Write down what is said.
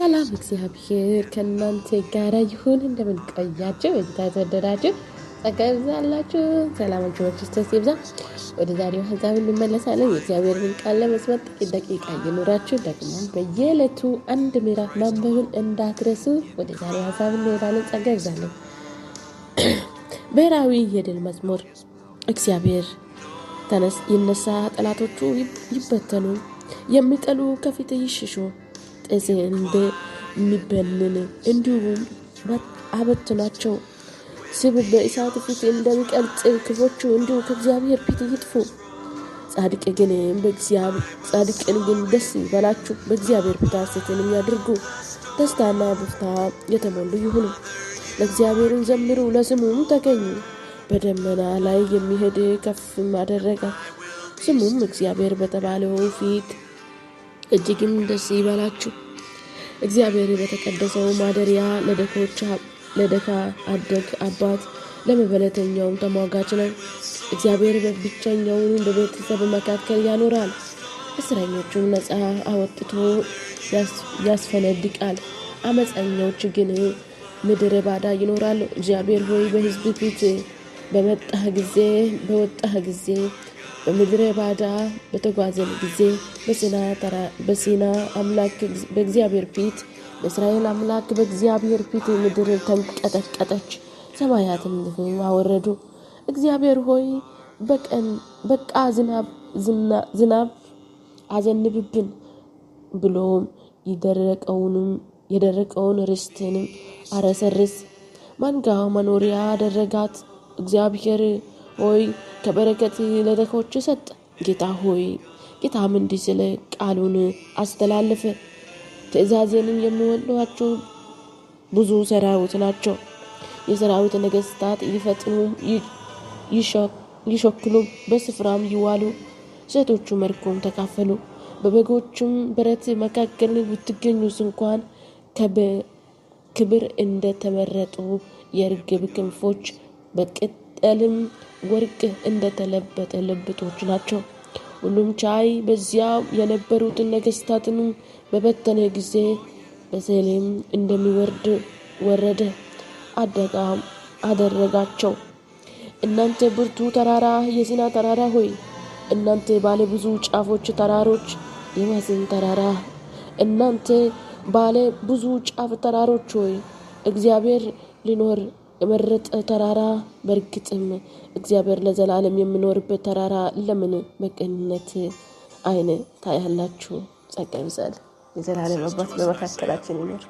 ሰላም እግዚአብሔር ከእናንተ ጋር ይሁን። እንደምን ቆያችሁ? የተወደዳችሁ ጸጋ ይብዛላችሁ። ሰላማችሁ በክርስቶስ ይብዛ። ወደ ዛሬው ሀሳብ እንመለሳለን። የእግዚአብሔርን ቃል ለመስማት ጥቂት ደቂቃ ይኑራችሁ። ደግሞ በየዕለቱ አንድ ምዕራፍ ማንበብን እንዳትረሱ። ወደ ዛሬው ሀሳብ እንሄዳለን። ጸጋ ይብዛልን። ብሔራዊ የድል መዝሙር። እግዚአብሔር ይነሳ፣ ጠላቶቹ ይበተኑ፣ የሚጠሉ ከፊት ይሽሹ። ጤስህን በሚበንን እንዲሁም አበትናቸው። ስብ በእሳት ፊት እንደሚቀልጥ ክፎቹ እንዲሁ ከእግዚአብሔር ፊት ይጥፉ። ጻድቅን ግን ደስ ይበላችሁ፣ በእግዚአብሔር ፊት ሐሴትን ያድርጉ። ደስታና በፍታ የተሞሉ ይሁኑ። ለእግዚአብሔርን ዘምሩ፣ ለስሙም ተገኙ። በደመና ላይ የሚሄድ ከፍም አደረገ። ስሙም እግዚአብሔር በተባለው ፊት እጅግም ደስ ይበላችሁ። እግዚአብሔር በተቀደሰው ማደሪያ ለደካ አደግ አባት፣ ለመበለተኛውም ተሟጋች ነው። እግዚአብሔር በብቸኛውን በቤተሰብ መካከል ያኖራል። እስረኞቹን ነፃ አወጥቶ ያስፈነድቃል። አመፀኞች ግን ምድረ ባዳ ይኖራሉ። እግዚአብሔር ሆይ በሕዝብ ፊት በወጣህ ጊዜ በምድረ ባዳ በተጓዘን ጊዜ በሲና አምላክ በእግዚአብሔር ፊት በእስራኤል አምላክ በእግዚአብሔር ፊት ምድር ተንቀጠቀጠች፣ ሰማያትም አወረዱ። እግዚአብሔር ሆይ በቃ ዝናብ አዘንብብን ብሎ የደረቀውን ርስትንም አረሰርስ። መንጋው መኖሪያ አደረጋት። እግዚአብሔር ሆይ ከበረከት ለደኮች ሰጠ። ጌታም እንዲህ ሲል ቃሉን አስተላለፈ። ትእዛዜንን የሚወዷቸው ብዙ ሰራዊት ናቸው። የሰራዊት ነገስታት ይፈጥኑ፣ ይሾክሉ፣ በስፍራም ይዋሉ። ሴቶቹ መርኮም ተካፈሉ። በበጎቹም በረት መካከል ብትገኙስ እንኳን ክብር እንደተመረጡ የርግብ ክንፎች በቅጠልም ወርቅ እንደተለበጠ ለብጦች ናቸው። ሁሉም ቻይ በዚያ የነበሩትን ነገስታትን በበተነ ጊዜ በሴሌም እንደሚወርድ ወረደ፣ አደረጋቸው። እናንተ ብርቱ ተራራ፣ የሲና ተራራ ሆይ፣ እናንተ ባለ ብዙ ጫፎች ተራሮች፣ የማስን ተራራ፣ እናንተ ባለ ብዙ ጫፍ ተራሮች ሆይ፣ እግዚአብሔር ሊኖር የመረጠ ተራራ፣ በእርግጥም እግዚአብሔር ለዘላለም የሚኖርበት ተራራ ለምን በቅንነት አይን ታያላችሁ? ጸጋ ይብዛል። የዘላለም አባት በመካከላችን ይኖር።